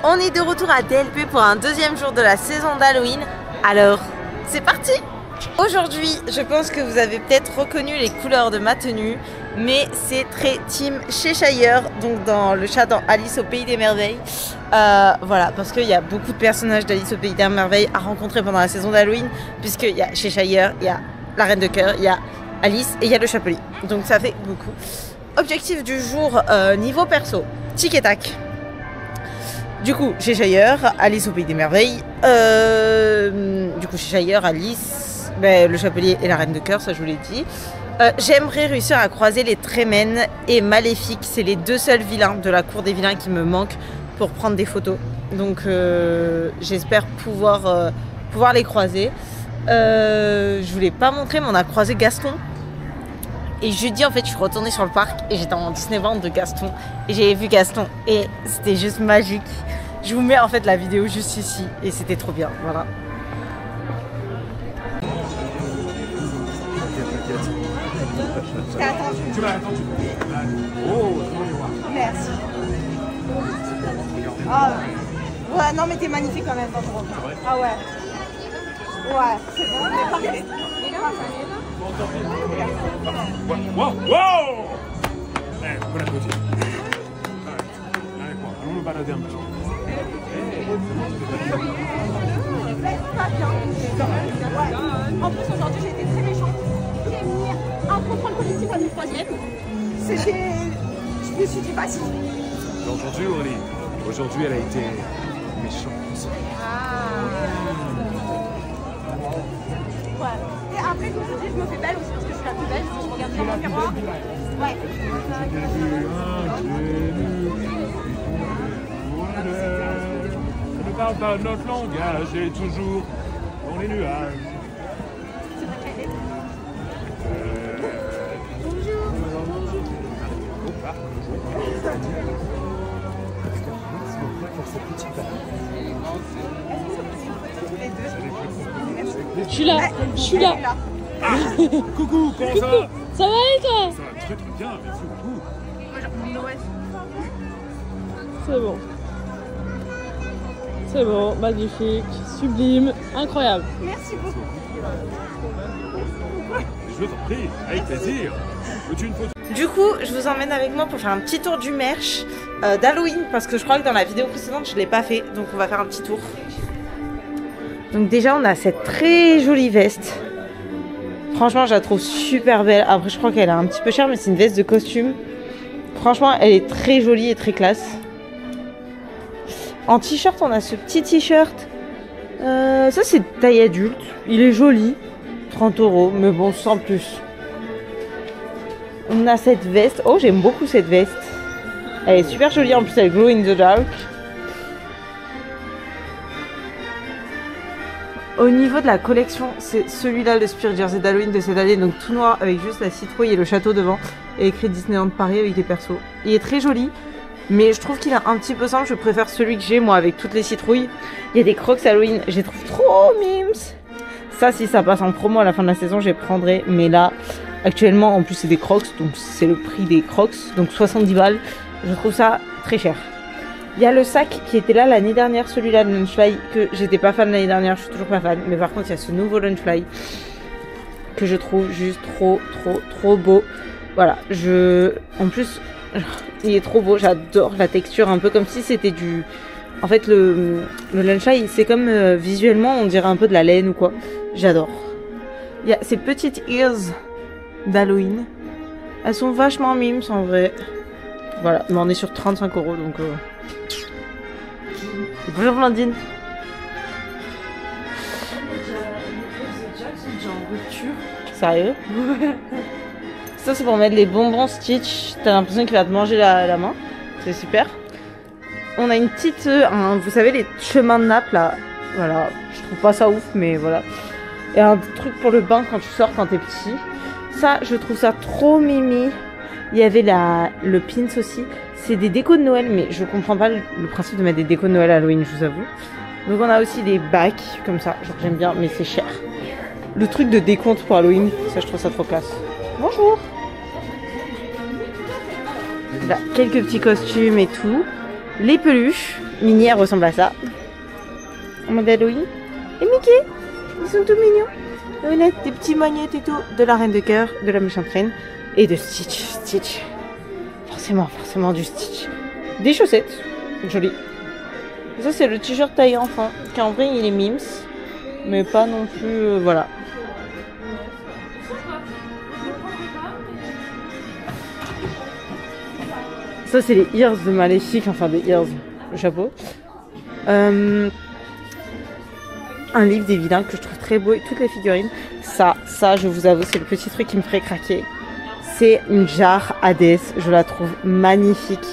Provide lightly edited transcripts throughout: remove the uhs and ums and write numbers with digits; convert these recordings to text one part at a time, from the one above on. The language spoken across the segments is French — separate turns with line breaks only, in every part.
On est de retour à DLP pour un deuxième jour de la saison d'Halloween. Alors, c'est parti! Aujourd'hui, je pense que vous avez peut-être reconnu les couleurs de ma tenue, mais c'est très team Cheshire, donc dans le chat dans Alice au Pays des Merveilles. Voilà, parce qu'il y a beaucoup de personnages d'Alice au Pays des Merveilles à rencontrer pendant la saison d'Halloween, puisqu'il y a Cheshire, il y a la Reine de Cœur, il y a Alice et il y a le Chapelier. Donc ça fait beaucoup. Objectif du jour, niveau perso, tic et tac. Du coup, Cheshire, Alice au Pays des Merveilles. Du coup, Cheshire, Alice, le Chapelier et la Reine de Cœur, ça je vous l'ai dit. J'aimerais réussir à croiser les Trémènes et Maléfique. C'est les deux seuls vilains de la cour des vilains qui me manquent pour prendre des photos. Donc j'espère pouvoir les croiser. Je vous l'ai pas montré, mais on a croisé Gaston. Et jeudi, en fait, je suis retournée sur le parc et j'étais en Disneyland de Gaston. Et j'ai vu Gaston et c'était juste magique. Je vous mets en fait la vidéo juste ici et c'était trop bien. Voilà.
Je t'ai attendu.
Tu m'as attendu. Oh,
Merci. Ah ouais, non mais t'es magnifique quand même dans ton robe. Ah ouais. Ouais, c'est bon. Mais parfait.
wow, wow. Buon appétit. Allez, quoi, allons nous balader un petit peu.
En plus aujourd'hui j'ai été très méchante. J'ai mis un contrôle collectif à une troisième. C'était... Je me suis dit pas si.
Aujourd'hui, Aurélie, aujourd'hui elle a été méchante.
Ouais. Et après, je me suis dit, je me fais belle aussi parce que je suis la plus belle. Si je regarde bien mon miroir. Ouais.
On ne parle pas notre langage et toujours dans les nuages.
C'est vrai qu'elle est.
Je suis là, je suis là.
Ah, coucou, comment ça va?
Ça va et toi?
Ça va très bien, merci beaucoup.
C'est bon. C'est bon, magnifique, sublime, incroyable.
Merci beaucoup.
Je t'en prie, avec plaisir. Veux-tu une photo?
Du coup, je vous emmène avec moi pour faire un petit tour du merch d'Halloween parce que je crois que dans la vidéo précédente, je ne l'ai pas fait. Donc on va faire un petit tour. Donc déjà, on a cette très jolie veste. Franchement, je la trouve super belle. Après, je crois qu'elle est un petit peu chère, mais c'est une veste de costume. Franchement, elle est très jolie et très classe. En t-shirt, on a ce petit t-shirt. Ça, c'est taille adulte. Il est joli. 30 €, mais bon, sans plus. On a cette veste. Oh, j'aime beaucoup cette veste. Elle est super jolie. En plus, elle glow in the dark. Au niveau de la collection, c'est celui-là, le Spirit Jersey d'Halloween de cette année. Donc tout noir avec juste la citrouille et le château devant. Et écrit Disneyland Paris avec des persos. Il est très joli. Mais je trouve qu'il est un petit peu simple. Je préfère celui que j'ai, moi, avec toutes les citrouilles. Il y a des crocs Halloween. Je les trouve trop mimes. Ça, si ça passe en promo à la fin de la saison, je les prendrai. Mais là, actuellement, en plus, c'est des crocs. Donc, c'est le prix des crocs. Donc, 70 balles. Je trouve ça très cher. Il y a le sac qui était là l'année dernière. Celui-là de Lunchfly. Que j'étais pas fan l'année dernière. Je suis toujours pas fan. Mais par contre, il y a ce nouveau Lunchfly. Que je trouve juste trop beau. Voilà. En plus... Il est trop beau, j'adore la texture, un peu comme si c'était du... En fait, le Lunchfly, c'est comme visuellement, on dirait un peu de la laine ou quoi. J'adore. Il y a ces petites ears d'Halloween. Elles sont vachement mimes en vrai. Voilà, mais on est sur 35 €, donc... Bonjour Blandine. Sérieux? Ça, c'est pour mettre les bonbons Stitch. T'as l'impression qu'il va te manger la main. C'est super. On a une petite... vous savez, les chemins de nappe, là. Voilà. Je trouve pas ça ouf, mais voilà. Et un truc pour le bain quand tu sors, quand t'es petit. Ça, je trouve ça trop mimi. Il y avait le pins aussi. C'est des décos de Noël, mais je comprends pas le principe de mettre des décos de Noël à Halloween, je vous avoue. Donc, on a aussi des bacs, comme ça. Genre, j'aime bien, mais c'est cher. Le truc de décompte pour Halloween, ça, je trouve ça trop classe. Bonjour! Là, quelques petits costumes et tout. Les peluches. Minnie, elle ressemble à ça. En mode Halloween. Et Mickey, ils sont tout mignons. Et on a des petits magnettes et tout de la Reine de Cœur, de la Méchante Reine et de Stitch. Stitch. Forcément du Stitch. Des chaussettes, jolies. Et ça c'est le t-shirt taille enfant, qui en vrai il est mims, mais pas non plus, voilà. Ça c'est les ears de Maléfique, enfin des ears, le chapeau. Un livre des vilains que je trouve très beau et toutes les figurines. Ça je vous avoue c'est le petit truc qui me ferait craquer. C'est une jarre Hades, je la trouve magnifique.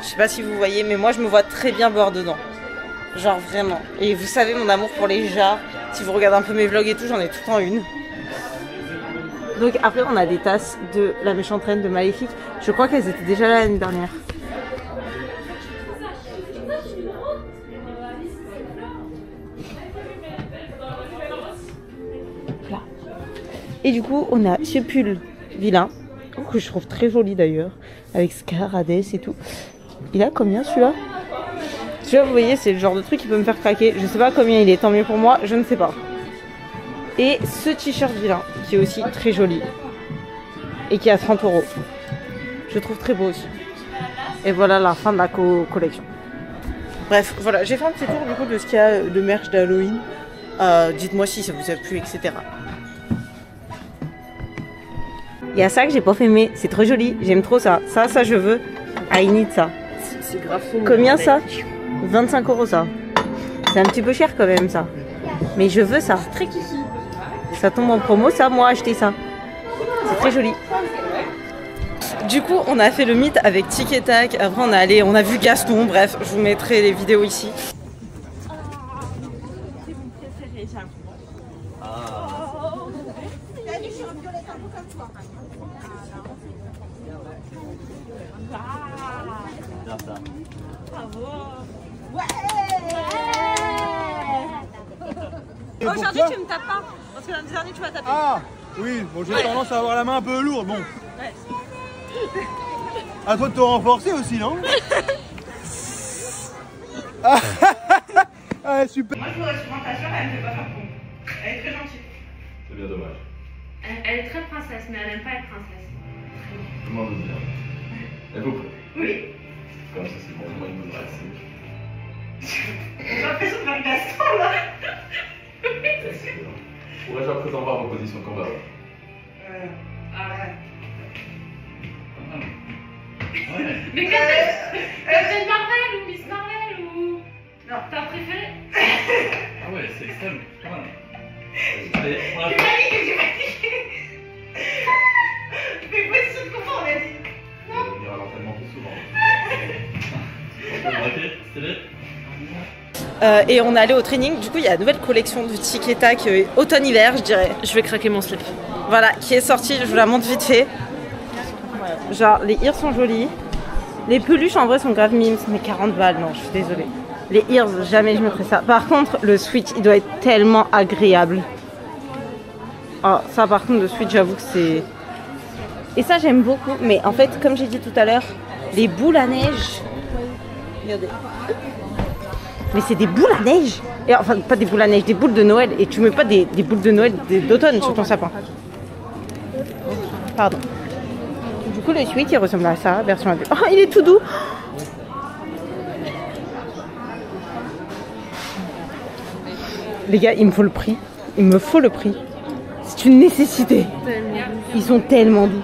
Je sais pas si vous voyez, mais moi je me vois très bien boire dedans. Genre vraiment. Et vous savez mon amour pour les jarres. Si vous regardez un peu mes vlogs et tout, j'en ai tout le temps une. Donc après on a des tasses de la Méchante Reine de Maléfique. Je crois qu'elles étaient déjà là l'année dernière. Là. Et du coup on a ce pull vilain, que je trouve très joli d'ailleurs, avec Scar, Hades et tout. Il a combien celui-là? Celui-là, vous voyez, c'est le genre de truc qui peut me faire craquer. Je sais pas combien il est, tant mieux pour moi, je ne sais pas. Et ce t-shirt vilain, qui est aussi très joli. Et qui est à 30 €. Je le trouve très beau aussi. Et voilà la fin de la collection. Bref, voilà, j'ai fait un petit tour du coup de ce qu'il y a de merch d'Halloween. Dites-moi si ça vous a plu, etc. Il y a ça que j'ai pas fait aimer, c'est trop joli, j'aime trop ça. Ça je veux. I need ça.
C'est grave.
Combien ça? 25 € ça. C'est un petit peu cher quand même ça. Mais je veux ça.
Très kiki.
Ça tombe en promo, ça, moi acheter ça. C'est très joli. Du coup, on a fait le meet avec Tic et Tac. Après, on a vu Gaston. Bref, je vous mettrai les vidéos ici.
Aujourd'hui, tu me tapes pas. Parce que l'année dernière, tu m'as tapé.
Ah oui, bon j'ai tendance à avoir la main un peu lourde, bon.
Ouais.
À toi de te renforcer aussi, non? Ah super.
Moi, je voudrais souvent ta soeur, elle me fait pas faire con. Elle est très gentille.
C'est bien dommage.
Elle est très princesse, mais elle n'aime pas être princesse.
Comment vous dire? Elle vous plaît?
Oui.
Comme ça, c'est bon, moi, il me brasse.
J'ai l'impression de faire Gaston là.
Ouais, j'ai présent voir vos positions combat.
Mais Captain Marvel ou Miss Marvel ou... Non, t'as préféré?
Ah ouais, c'est extrême. Quand même. Allez, on a...
J'ai paniqué. Mais possible, comment on a dit?
On va venir à l'entraînement plus souvent. Stylé.
Et on est allé au training, du coup il y a la nouvelle collection de Tic et Tac automne-hiver je dirais.
Je vais craquer mon slip.
Voilà, qui est sortie, je vous la montre vite fait. Genre les ears sont jolies. Les peluches en vrai sont grave mimes, mais 40 balles, non je suis désolée. Les ears, jamais je me ferais ça. Par contre le switch il doit être tellement agréable. Oh, ça par contre le switch j'avoue que c'est... Et ça j'aime beaucoup, mais en fait comme j'ai dit tout à l'heure, les boules à neige... Regardez. Mais c'est des boules à neige. Et enfin, pas des boules à neige, des boules de Noël. Et tu mets pas des boules de Noël d'automne sur ton sapin. Pardon. Du coup, le suite, il ressemble à ça, version adulte. Oh, il est tout doux. Les gars, il me faut le prix. Il me faut le prix. C'est une nécessité. Ils sont tellement doux.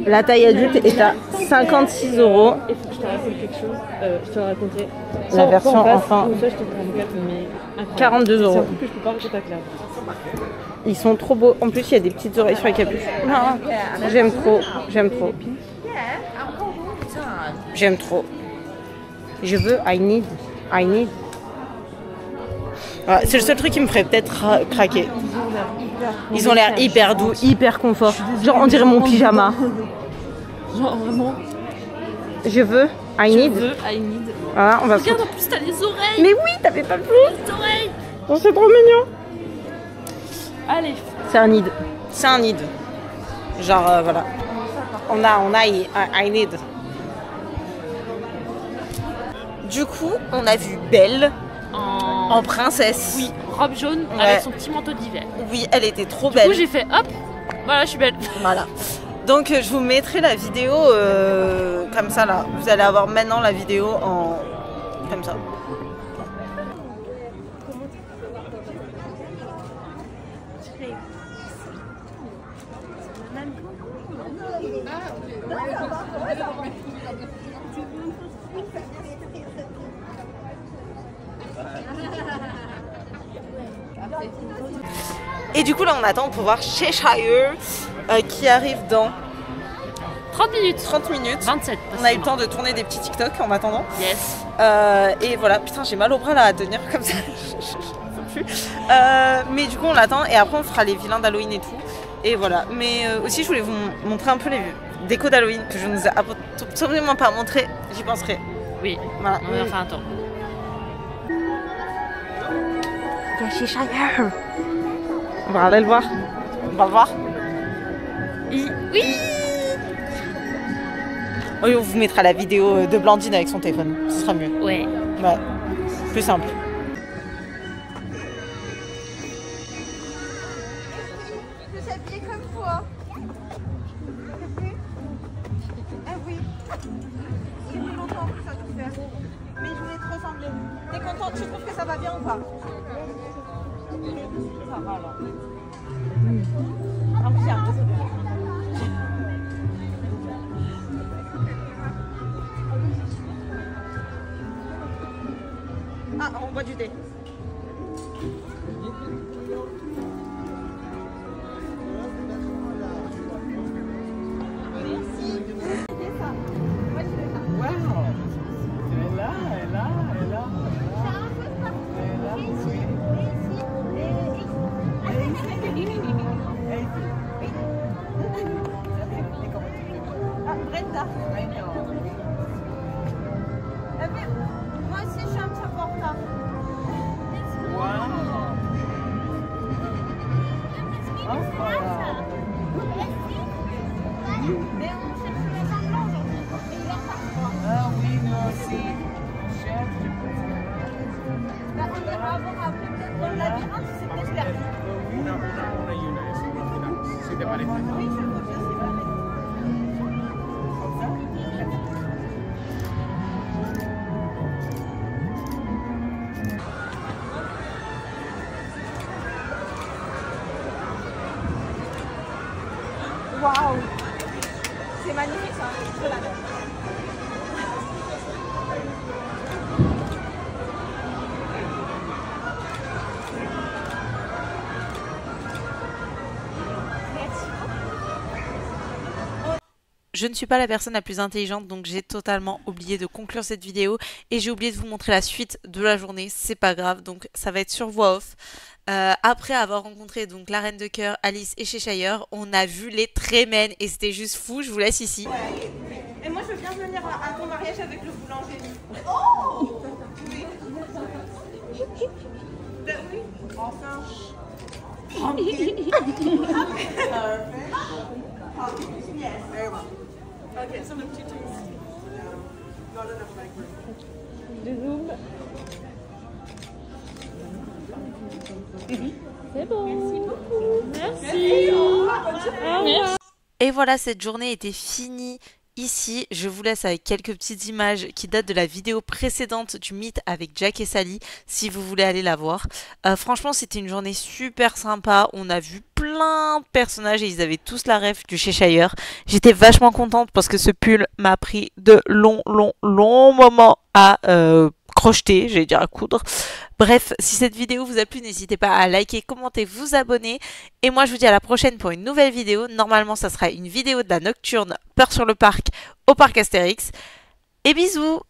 La taille adulte est à 56 €.
Il faut que je te raconte quelque chose. Je te raconterai.
La version enfant.
Une fois, je te prends un cap, mais
42
c'est un
€.
truc que je peux pas raconter à Claire.
Ils sont trop beaux. En plus, il y a des petites oreilles sur les capuches. J'aime trop. J'aime trop. J'aime trop. Je veux. I need. Voilà, c'est le seul truc qui me ferait peut-être craquer. Ils ont l'air hyper doux, hyper confort. Genre, on dirait mon pyjama.
Genre vraiment.
Je veux. I need. Voilà, on va
Regarde, en plus, t'as les oreilles.
Mais oui, t'avais pas vu.
Les oreilles.
Oh, c'est trop mignon.
Allez.
C'est un need. C'est un need. Genre, voilà. On a I need. Du coup, on a vu Belle
En...
en princesse.
Oui, robe jaune
Ouais.
avec son petit manteau d'hiver.
Oui, elle était trop
Du
belle.
coup, j'ai fait hop, voilà, je suis belle.
Voilà. Donc je vous mettrai la vidéo comme ça là. Vous allez avoir maintenant la vidéo en comme ça. Et du coup là on attend pour voir Cheshire qui arrive dans
30 minutes.
30 minutes.
27.
On a eu le temps de tourner des petits TikTok en attendant.
Yes.
Et voilà, putain j'ai mal au bras là à tenir comme ça. Je peux plus. Mais du coup on l'attend et après on fera les vilains d'Halloween et tout. Et voilà. Mais aussi je voulais vous montrer un peu les décos d'Halloween que je ne vous ai absolument pas montré. J'y penserai.
Oui,
Voilà.
on va faire un tour.
Il y a Cheshire. On va aller le voir. On va le voir. Oui. Oui, on vous mettra la vidéo de Blandine avec son téléphone. Ce sera mieux.
Ouais.
Ouais. Plus simple.
Je suis habillée comme toi. Ah oui. J'ai mis longtemps pour ça tout faire. Mais je voulais te ressembler. T'es contente? Tu trouves que ça va bien ou pas? Ça va alors. En plus, il y a un réseau derrière. Ah, on boit du thé. Ah, Brenda. Ah, mais moi aussi, je suis un petit peu en retard. Mais on cherche le vin blanc aujourd'hui. Et il est en retard, je crois.
Ah oui, moi aussi.
Bah, on ira voir après peut-être dans le labyrinthe, c'est peut-être perdu. Oui, je le vois bien, c'est vrai. Waouh! C'est magnifique ça, je l'adore.
Je ne suis pas la personne la plus intelligente, donc j'ai totalement oublié de conclure cette vidéo et j'ai oublié de vous montrer la suite de la journée. C'est pas grave, donc ça va être sur voix off. Après avoir rencontré donc la reine de cœur, Alice et Cheshire, on a vu les Trémènes et c'était juste fou. Je vous laisse ici.
Et moi je veux bien venir à ton mariage avec le boulanger. Oh! Oui. Ben oui. Enfin. Yes. Very well. Okay, some of the two. Not enough like
C'est bon.
Merci beaucoup.
Merci.
Merci.
Et voilà, cette journée était finie. Ici, je vous laisse avec quelques petites images qui datent de la vidéo précédente du Meet avec Jack et Sally, si vous voulez aller la voir. Franchement, c'était une journée super sympa. On a vu plein de personnages et ils avaient tous la ref du Cheshire. J'étais vachement contente parce que ce pull m'a pris de longs moments à crocheter, j'allais dire à coudre. Bref, si cette vidéo vous a plu, n'hésitez pas à liker, commenter, vous abonner. Et moi, je vous dis à la prochaine pour une nouvelle vidéo. Normalement, ça sera une vidéo de la nocturne Peur sur le parc au parc Astérix. Et bisous!